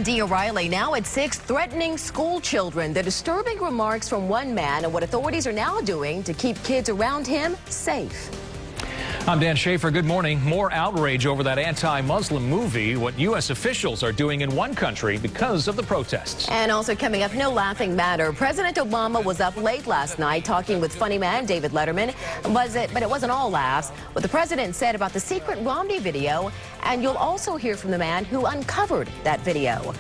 Deiah now at 6, threatening school children. The disturbing remarks from one man and what authorities are now doing to keep kids around him safe. I'm Dan Shaffer. Good morning. More outrage over that anti-Muslim movie, what U.S. officials are doing in one country because of the protests. And also coming up, no laughing matter. President Obama was up late last night talking with funny man David Letterman. But it wasn't all laughs. What the president said about the secret Romney video, and you'll also hear from the man who uncovered that video.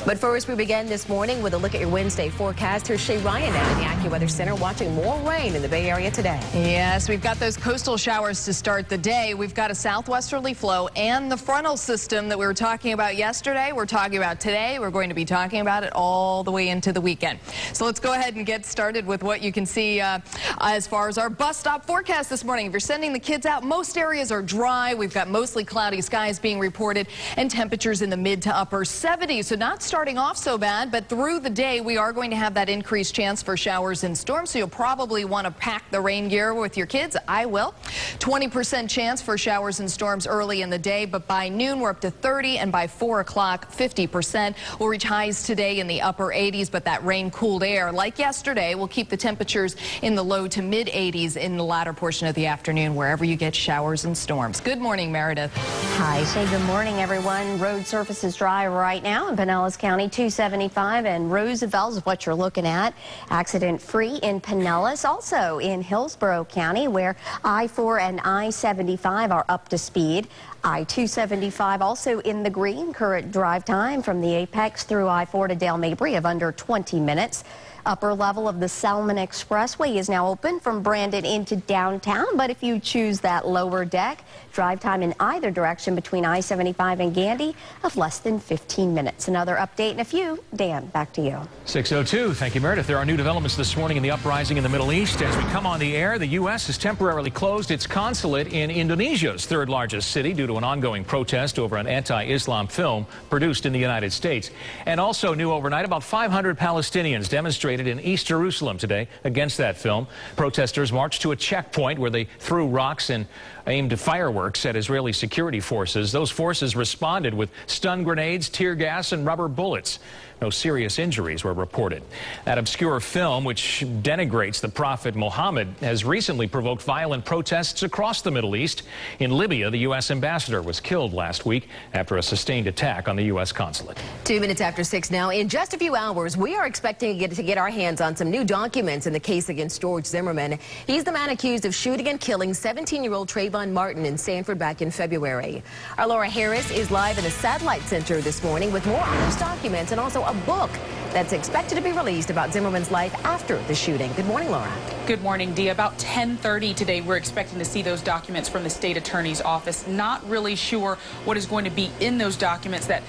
But first, we begin this morning with a look at your Wednesday forecast. Here's Shay now in the AccuWeather Center watching more rain in the Bay Area today. Yes, we've got those coastal showers to start the day. We've got a southwesterly flow and the frontal system that we were talking about yesterday. We're talking about today. We're going to be talking about it all the way into the weekend. So let's go ahead and get started with what you can see as far as our bus stop forecast this morning. If you're sending the kids out, most areas are dry. We've got mostly cloudy skies being reported and temperatures in the mid to upper 70s. So not starting off so bad, but through the day we are going to have that increased chance for showers and storms, so you'll probably want to pack the rain gear with your kids. I will. 20% chance for showers and storms early in the day, but by noon we're up to 30, and by 4 o'clock 50%. We'll reach highs today in the upper 80s, but that rain cooled air like yesterday will keep the temperatures in the low to mid 80s in the latter portion of the afternoon wherever you get showers and storms. Good morning, Meredyth. Hi, Shay. Good morning, everyone. Road surface is dry right now in Pinellas County. 275 and Roosevelt is what you're looking at. Accident-free in Pinellas, also in Hillsborough County, where I-4 and I-75 are up to speed. I-275 also in the green. Current drive time from the Apex through I-4 to Dale Mabry of under 20 minutes. Upper level of the Selman Expressway is now open from Brandon into downtown, but if you choose that lower deck, drive time in either direction between I-75 and Gandy of less than 15 minutes. Another update in a few. Dan, back to you. 6:02. Thank you, Meredyth. There are new developments this morning in the uprising in the Middle East. As we come on the air, the U.S. has temporarily closed its consulate in Indonesia's third largest city due to an ongoing protest over an anti-Islam film produced in the United States. And also new overnight, about 500 Palestinians demonstrated in East Jerusalem today against that film. Protesters marched to a checkpoint where they threw rocks and aimed fireworks at Israeli security forces. Those forces responded with stun grenades, tear gas, and rubber bullets. No serious injuries were reported. That obscure film, which denigrates the Prophet Muhammad, has recently provoked violent protests across the Middle East. In Libya, the U.S. ambassador was killed last week after a sustained attack on the U.S. consulate. 2 minutes after 6 now. In just a few hours, we are expecting to get our hands on some new documents in the case against George Zimmerman. He's the man accused of shooting and killing 17-year-old Trayvon Martin in Sanford back in February. Our Laura Harris is live in the Satellite Center this morning with more on those documents and also a book that's expected to be released about Zimmerman's life after the shooting. Good morning, Laura. Good morning, Deiah. About 10:30 today, we're expecting to see those documents from the state attorney's office. Not really sure what is going to be in those documents, that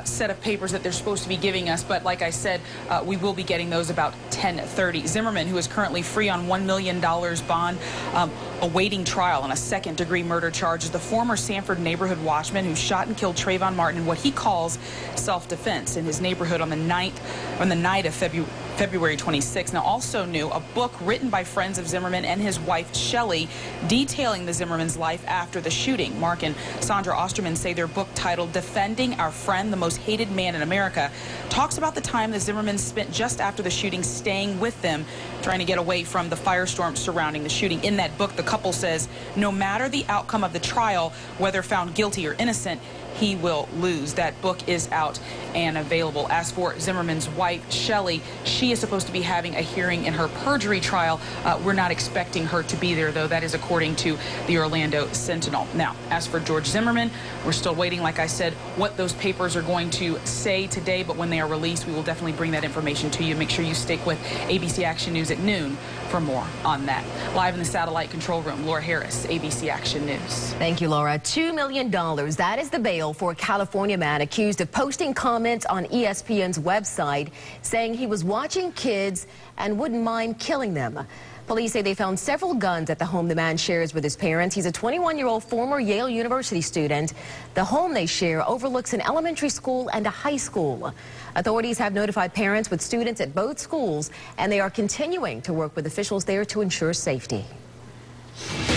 set of papers that they're supposed to be giving us. But like I said, we will be getting those about 10:30. Zimmerman, who is currently free on $1 million bond, awaiting trial on a second-degree murder charge, is the former Sanford neighborhood watchman who shot and killed Trayvon Martin in what he calls self-defense in his neighborhood on the night of February 26th. Now, also new, a book written by friends of Zimmerman and his wife, Shay, detailing the Zimmerman's life after the shooting. Mark and Sandra Osterman say their book, titled Defending Our Friend, the Most Hated Man in America, talks about the time the Zimmermans spent just after the shooting staying with them, trying to get away from the firestorm surrounding the shooting. In that book, the couple says no matter the outcome of the trial, whether found guilty or innocent, he will lose. That book is out and available. As for Zimmerman's wife, Shay, she is supposed to be having a hearing in her perjury trial. We're not expecting her to be there, though. That is according to the Orlando Sentinel. Now, as for George Zimmerman, we're still waiting, like I said, what those papers are going to say today, but when they are released, we will definitely bring that information to you. Make sure you stick with ABC Action News at noon for more on that. Live in the satellite control room, Laura Harris, ABC Action News. Thank you, Laura. $2 million. That is the bail for a California man accused of posting comments on ESPN's website saying he was watching kids and wouldn't mind killing them. Police say they found several guns at the home the man shares with his parents. He's a 21-year-old former Yale University student. The home they share overlooks an elementary school and a high school. Authorities have notified parents with students at both schools, and they are continuing to work with officials there to ensure safety.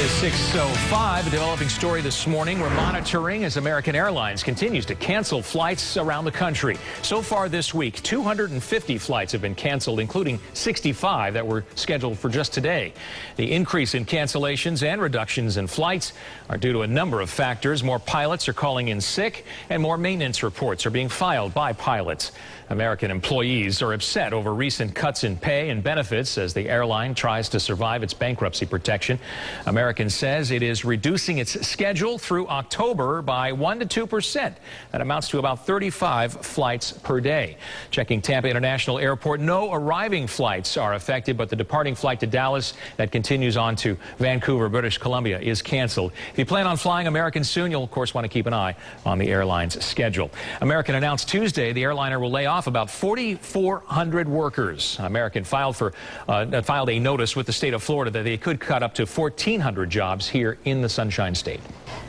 is 6:05. A developing story this morning. We're monitoring as American Airlines continues to cancel flights around the country. So far this week, 250 flights have been canceled, including 65 that were scheduled for just today. The increase in cancellations and reductions in flights are due to a number of factors. More pilots are calling in sick, and more maintenance reports are being filed by pilots. American employees are upset over recent cuts in pay and benefits as the airline tries to survive its bankruptcy protection. American says it is reducing its schedule through October by 1% to 2%. That amounts to about 35 flights per day. Checking Tampa International Airport, no arriving flights are affected, but the departing flight to Dallas that continues on to Vancouver, British Columbia, is canceled. If you plan on flying American soon, you'll of course want to keep an eye on the airline's schedule. American announced Tuesday the airliner will lay off about 4,400 workers. American filed a notice with the state of Florida that they could cut up to 1,400 jobs here in the Sunshine State.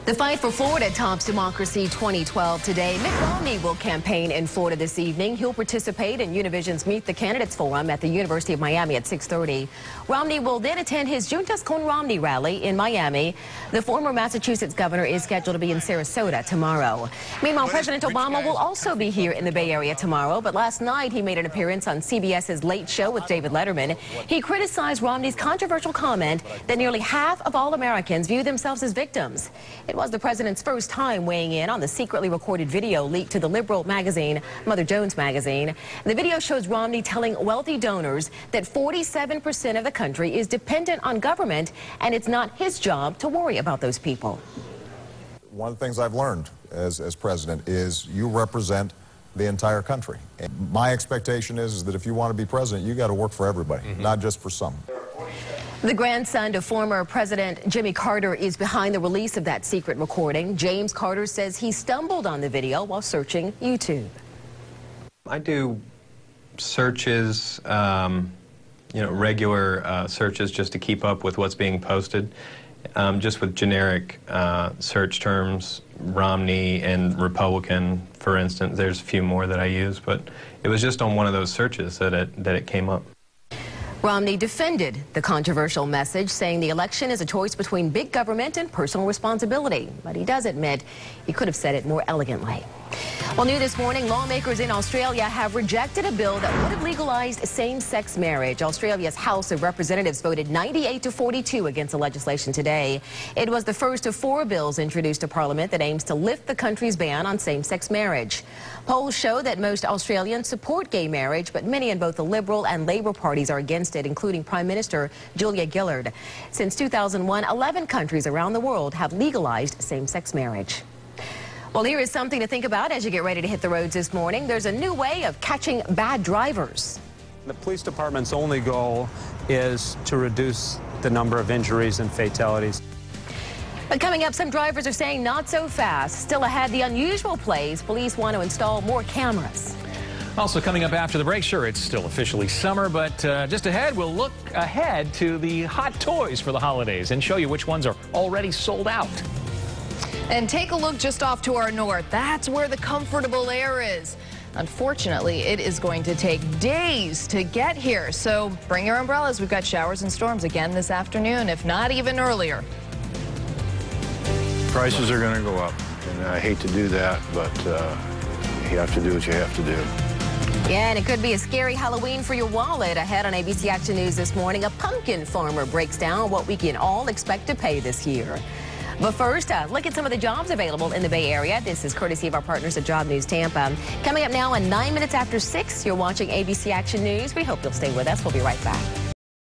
The fight for Florida tops Democracy 2012 today. Mitt Romney will campaign in Florida this evening. He'll participate in Univision's Meet the Candidates Forum at the University of Miami at 6:30. Romney will then attend his Juntas con Romney rally in Miami. The former Massachusetts governor is scheduled to be in Sarasota tomorrow. Meanwhile, President Obama will also be here in the Bay Area tomorrow, but last night he made an appearance on CBS's Late Show with David Letterman. He criticized Romney's controversial comment that nearly half of all Americans view themselves as victims. It was the president's first time weighing in on the secretly recorded video leaked to the liberal magazine, Mother Jones magazine. The video shows Romney telling wealthy donors that 47% of the country is dependent on government, and it's not his job to worry about those people. One of the things I've learned as president is you represent the entire country. And my expectation is that if you want to be president, you got to work for everybody, not just for some. The grandson of former President Jimmy Carter is behind the release of that secret recording. James Carter says he stumbled on the video while searching YouTube. I do searches, regular searches just to keep up with what's being posted. Just with generic search terms, Romney and Republican, for instance. There's a few more that I use, but it was just on one of those searches that it came up. Romney defended the controversial message, saying the election is a choice between big government and personal responsibility. But he does admit he could have said it more elegantly. Well, new this morning, lawmakers in Australia have rejected a bill that would have legalized same-sex marriage. Australia's House of Representatives voted 98 to 42 against the legislation today. It was the first of 4 bills introduced to Parliament that aims to lift the country's ban on same-sex marriage. Polls show that most Australians support gay marriage, but many in both the Liberal and Labor parties are against it, including Prime Minister Julia Gillard. Since 2001, 11 countries around the world have legalized same-sex marriage. Well, here is something to think about as you get ready to hit the roads this morning. There's a new way of catching bad drivers. The police department's only goal is to reduce the number of injuries and fatalities. But coming up, some drivers are saying not so fast. Still ahead, the unusual plays. Police want to install more cameras. Also coming up after the break, sure, it's still officially summer, but just ahead, we'll look ahead to the hot toys for the holidays and show you which ones are already sold out. And take a look just off to our north. That's where the comfortable air is. Unfortunately, it is going to take days to get here. So bring your umbrellas. We've got showers and storms again this afternoon, if not even earlier. Prices are going to go up, and I hate to do that, but you have to do what you have to do. Yeah, and it could be a scary Halloween for your wallet. Ahead on ABC Action News this morning, a pumpkin farmer breaks down what we can all expect to pay this year. But first, look at some of the jobs available in the Bay Area. This is courtesy of our partners at Job News Tampa. Coming up now at 9 minutes after 6, you're watching ABC Action News. We hope you'll stay with us. We'll be right back.